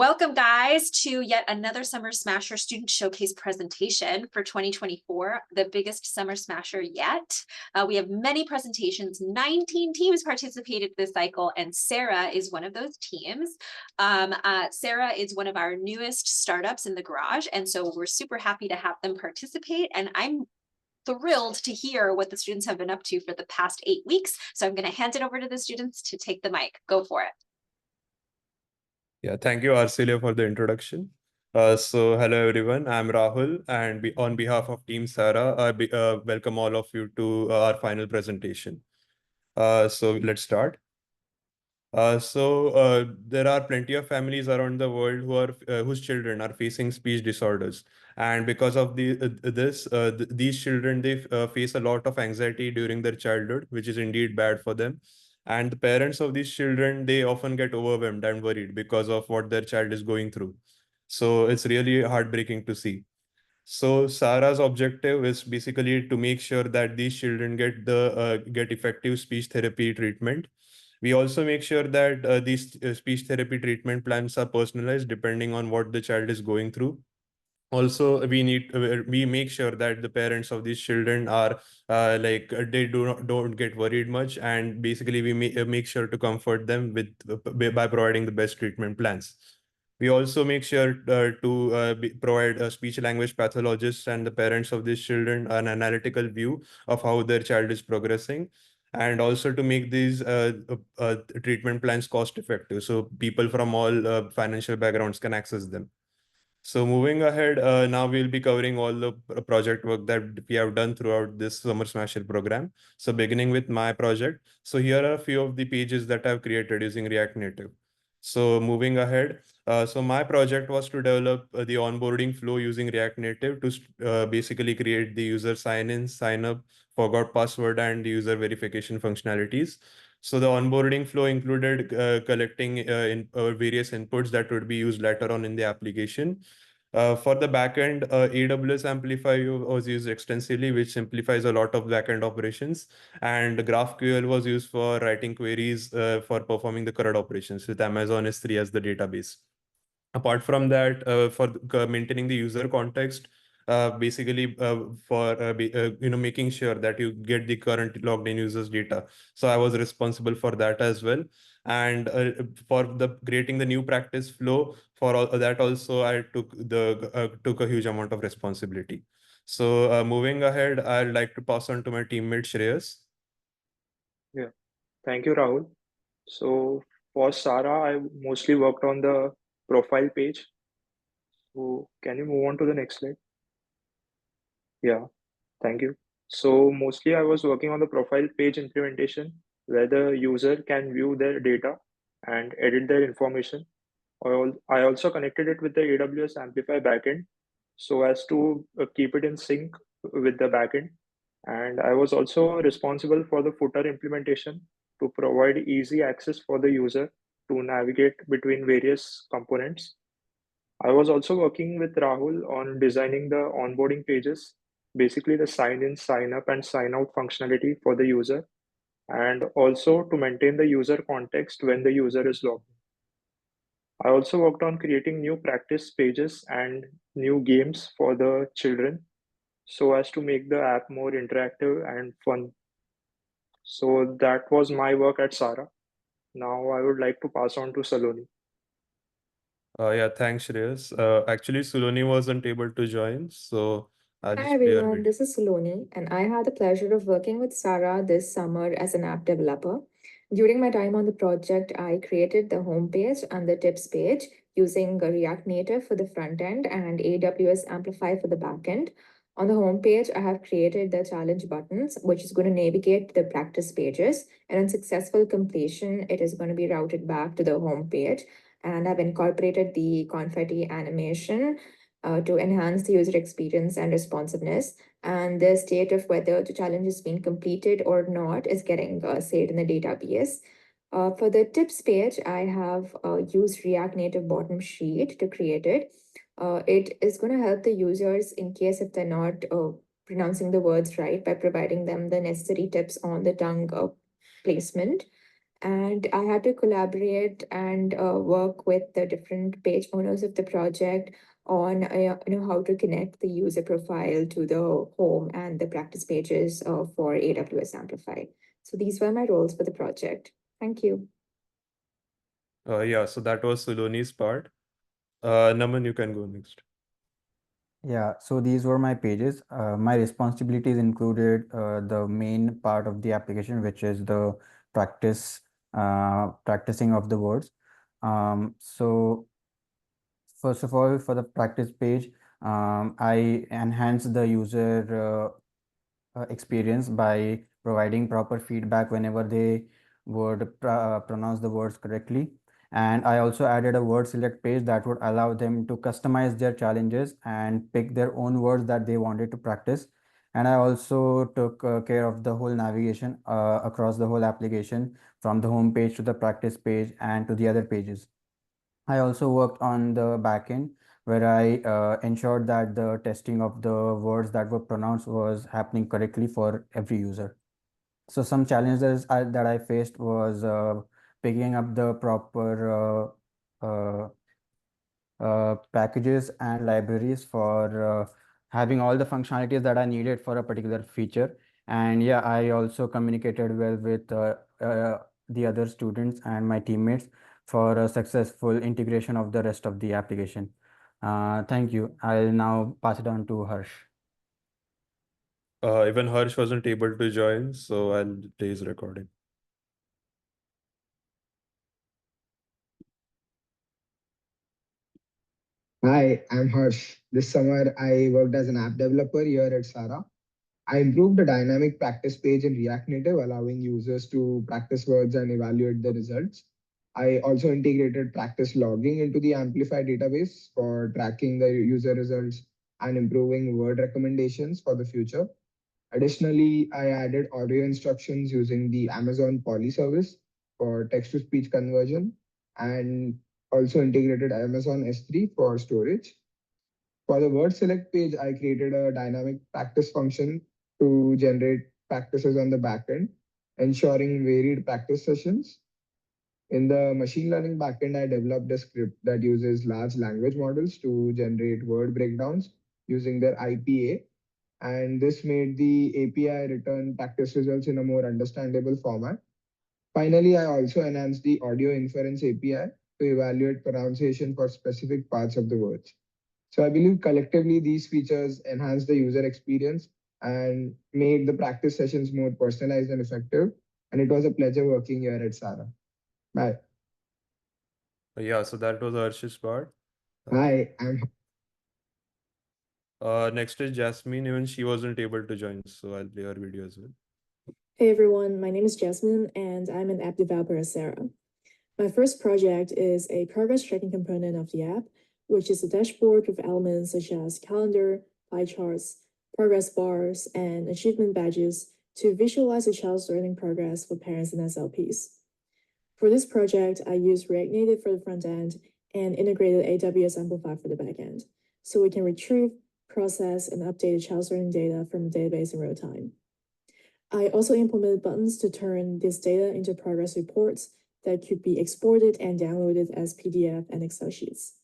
Welcome, guys, to yet another Summer Smasher Student Showcase presentation for 2024, the biggest Summer Smasher yet. We have many presentations, 19 teams participated this cycle, and SARA is one of those teams. SARA is one of our newest startups in the garage, and so we're super happy to have them participate, and I'm thrilled to hear what the students have been up to for the past 8 weeks. So I'm going to hand it over to the students to take the mic. Go for it. Yeah, thank you, Arcelia, for the introduction. So hello, everyone. I'm Rahul, and on behalf of Team SARA, I welcome all of you to our final presentation. So let's start. There are plenty of families around the world whose children are facing speech disorders, and because of these children they face a lot of anxiety during their childhood, which is indeed bad for them. And the parents of these children, they often get overwhelmed and worried because of what their child is going through. So it's really heartbreaking to see. So SARA's objective is basically to make sure that these children get effective speech therapy treatment. We also make sure that these speech therapy treatment plans are personalized depending on what the child is going through. Also, we make sure that the parents of these children are they don't get worried much, and basically we make sure to comfort them by providing the best treatment plans. We also make sure to provide speech language pathologists and the parents of these children an analytical view of how their child is progressing, and also to make these treatment plans cost effective so people from all financial backgrounds can access them. So moving ahead, now we'll be covering all the project work that we have done throughout this Summer Smasher program. So beginning with my project. So here are a few of the pages that I've created using React Native. So moving ahead, so my project was to develop the onboarding flow using React Native to basically create the user sign in, sign up, forgot password, and the user verification functionalities. So the onboarding flow included collecting various inputs that would be used later on in the application. For the backend, AWS Amplify was used extensively, which simplifies a lot of backend operations. And GraphQL was used for writing queries for performing the CRUD operations with Amazon S3 as the database. Apart from that, for maintaining the user context, basically for making sure that you get the current logged in users data. So I was responsible for that as well. And for the creating the new practice flow for all that also, I took a huge amount of responsibility. So moving ahead, I'd like to pass on to my teammate Shreyas. Yeah, thank you, Rahul. So for SARA, I mostly worked on the profile page. So can you move on to the next slide? Yeah, thank you. So mostly I was working on the profile page implementation where the user can view their data and edit their information. I also connected it with the AWS Amplify backend so as to keep it in sync with the backend. And I was also responsible for the footer implementation to provide easy access for the user to navigate between various components. I was also working with Rahul on designing the onboarding pages, basically the sign in, sign up, and sign out functionality for the user, and also to maintain the user context when the user is logged in. I also worked on creating new practice pages and new games for the children so as to make the app more interactive and fun. So that was my work at SARA. Now I would like to pass on to Saloni. Yeah, thanks, Shreyas. Actually, Suloni wasn't able to join, so I'll Hi just play her everyone, video. this is Saloni, and I had the pleasure of working with Sarah this summer as an app developer. During my time on the project, I created the homepage and the tips page using React Native for the front end and AWS Amplify for the back end. On the homepage, I have created the challenge buttons, which is going to navigate the practice pages. And on successful completion, it is going to be routed back to the homepage. And I've incorporated the confetti animation to enhance the user experience and responsiveness. And the state of whether the challenge has been completed or not is getting saved in the database. For the tips page, I have used React Native bottom sheet to create it. It is going to help the users in case if they're not pronouncing the words right by providing them the necessary tips on the tongue placement. And I had to collaborate and work with the different page owners of the project on how to connect the user profile to the home and the practice pages for AWS Amplify. So these were my roles for the project. Thank you. Yeah, so that was Suloni's part. Naman, you can go next. Yeah, so these were my pages. My responsibilities included the main part of the application, which is the practicing of the words. So first of all, for the practice page, I enhance the user experience by providing proper feedback whenever they would pronounce the words correctly. And I also added a word select page that would allow them to customize their challenges and pick their own words that they wanted to practice. And I also took care of the whole navigation across the whole application from the home page to the practice page and to the other pages. I also worked on the backend where I ensured that the testing of the words that were pronounced was happening correctly for every user. So some challenges that I faced was picking up the proper packages and libraries for having all the functionalities that I needed for a particular feature. And yeah, I also communicated well with the other students and my teammates for a successful integration of the rest of the application. Thank you. I'll now pass it on to Harsh. Even Harsh wasn't able to join, so I'll play his recording. Hi, I'm Harsh. This summer, I worked as an app developer here at SARA. I improved the dynamic practice page in React Native, allowing users to practice words and evaluate the results. I also integrated practice logging into the Amplify database for tracking the user results and improving word recommendations for the future. Additionally, I added audio instructions using the Amazon Poly service for text to speech conversion and also integrated Amazon S3 for storage. For the word select page, I created a dynamic practice function to generate practices on the backend, ensuring varied practice sessions. In the machine learning backend, I developed a script that uses large language models to generate word breakdowns using their IPA, and this made the API return practice results in a more understandable format. Finally, I also enhanced the audio inference API to evaluate pronunciation for specific parts of the words. So I believe collectively these features enhance the user experience and made the practice sessions more personalized and effective. And it was a pleasure working here at SARA. Bye. Yeah, so that was Harsh's part. Hi, I'm Next is Jasmine. Even she wasn't able to join, so I'll play her video as well. Hey everyone, my name is Jasmine and I'm an app developer at SARA. My first project is a progress tracking component of the app, which is a dashboard with elements such as calendar, pie charts, progress bars, and achievement badges to visualize a child's learning progress for parents and SLPs. For this project, I used React Native for the front end and integrated AWS Amplify for the back end, so we can retrieve, process, and update the child's learning data from the database in real time. I also implemented buttons to turn this data into progress reports that could be exported and downloaded as PDF and Excel sheets.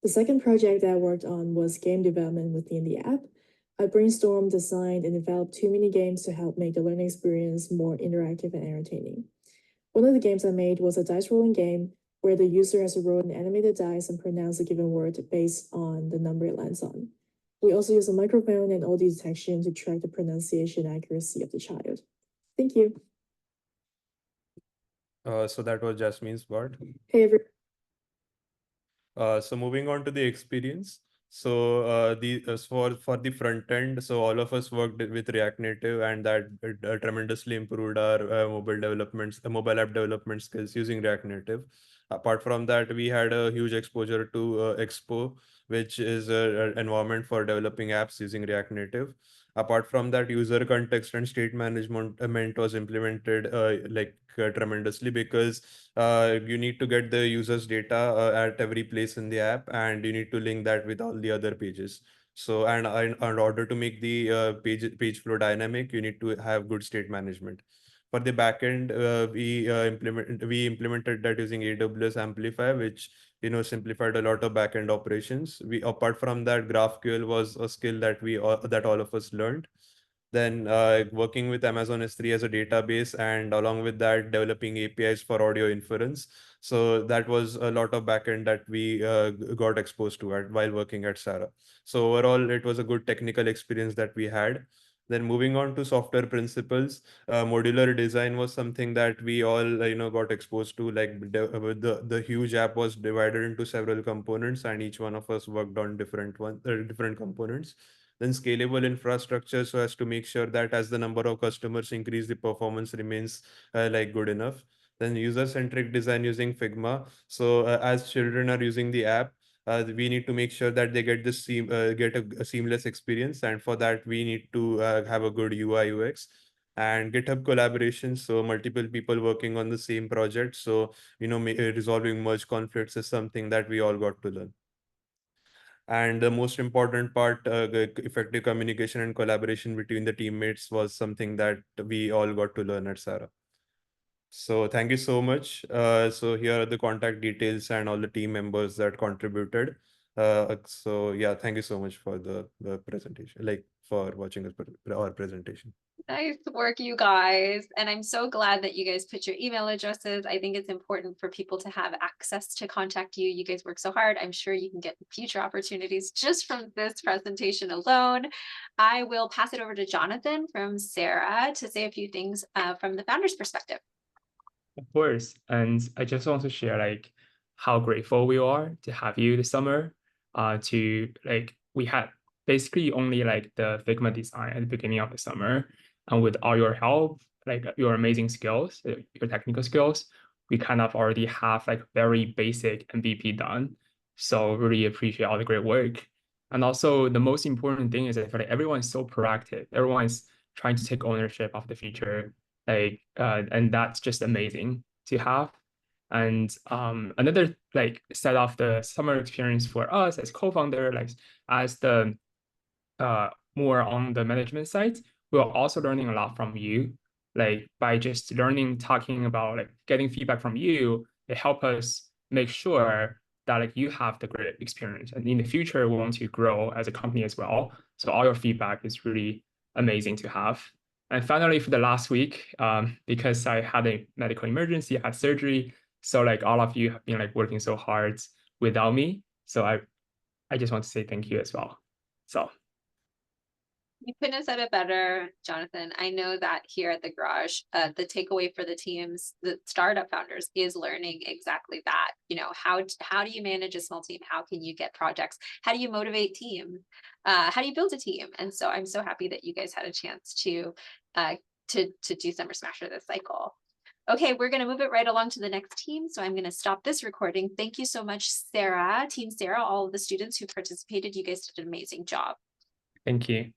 The second project that I worked on was game development within the app. I brainstormed, designed, and developed 2 mini games to help make the learning experience more interactive and entertaining. One of the games I made was a dice rolling game where the user has to roll an animated dice and pronounce a given word based on the number it lands on. We also use a microphone and audio detection to track the pronunciation accuracy of the child. Thank you. So that was Jasmine's part. Hey, everyone. So moving on to the experience. So for the front end, so all of us worked with React Native, and that tremendously improved our mobile app development skills using React Native. Apart from that, we had a huge exposure to Expo, which is an environment for developing apps using React Native. Apart from that, user context and state management was implemented tremendously, because you need to get the user's data at every place in the app, and you need to link that with all the other pages. So, and in order to make the page flow dynamic, you need to have good state management. For the backend, we implemented that using AWS Amplify, which simplified a lot of backend operations. Apart from that, GraphQL was a skill that that all of us learned. Then working with Amazon S3 as a database, and along with that, developing APIs for audio inference. So that was a lot of backend that we got exposed to while working at SARA. So overall, it was a good technical experience that we had. Then moving on to software principles, modular design was something that we all got exposed to. Like the huge app was divided into several components, and each one of us worked on different components. Then scalable infrastructure, so as to make sure that as the number of customers increase, the performance remains good enough. Then user-centric design using Figma. So as children are using the app, we need to make sure that they get a seamless experience, and for that we need to have a good UI UX. And GitHub collaboration, so multiple people working on the same project. So resolving merge conflicts is something that we all got to learn. And the most important part, effective communication and collaboration between the teammates, was something that we all got to learn at SARA. So thank you so much. So here are the contact details and all the team members that contributed. So yeah, thank you so much for the presentation, for watching our presentation. Nice work, you guys. And I'm so glad that you guys put your email addresses. I think it's important for people to have access to contact you. You guys work so hard. I'm sure you can get future opportunities just from this presentation alone. I will pass it over to Jonathan from SARA to say a few things from the founder's perspective. Of course. And I just want to share how grateful we are to have you this summer. We had basically only the Figma design at the beginning of the summer. And with all your help, your amazing skills, your technical skills, we kind of already have very basic MVP done. So really appreciate all the great work. And also the most important thing is that everyone is so proactive. Everyone is trying to take ownership of the future. And that's just amazing to have. And another set of the summer experience for us as co-founder, as the more on the management side, we're also learning a lot from you. By just learning, talking about getting feedback from you, it helps us make sure that you have the great experience. And in the future, we want to grow as a company as well. So all your feedback is really amazing to have. And finally, for the last week, because I had a medical emergency, I had surgery. So all of you have been working so hard without me. So I just want to say thank you as well. So you couldn't have said it better, Jonathan. I know that here at the garage, the takeaway for the teams, the startup founders, is learning exactly that. How do you manage a small team? How can you get projects? How do you motivate teams? How do you build a team? And so I'm so happy that you guys had a chance to do Summer Smasher this cycle. Okay, we're going to move it right along to the next team. So I'm going to stop this recording. Thank you so much, SARA, Team SARA, all of the students who participated. You guys did an amazing job. thank you.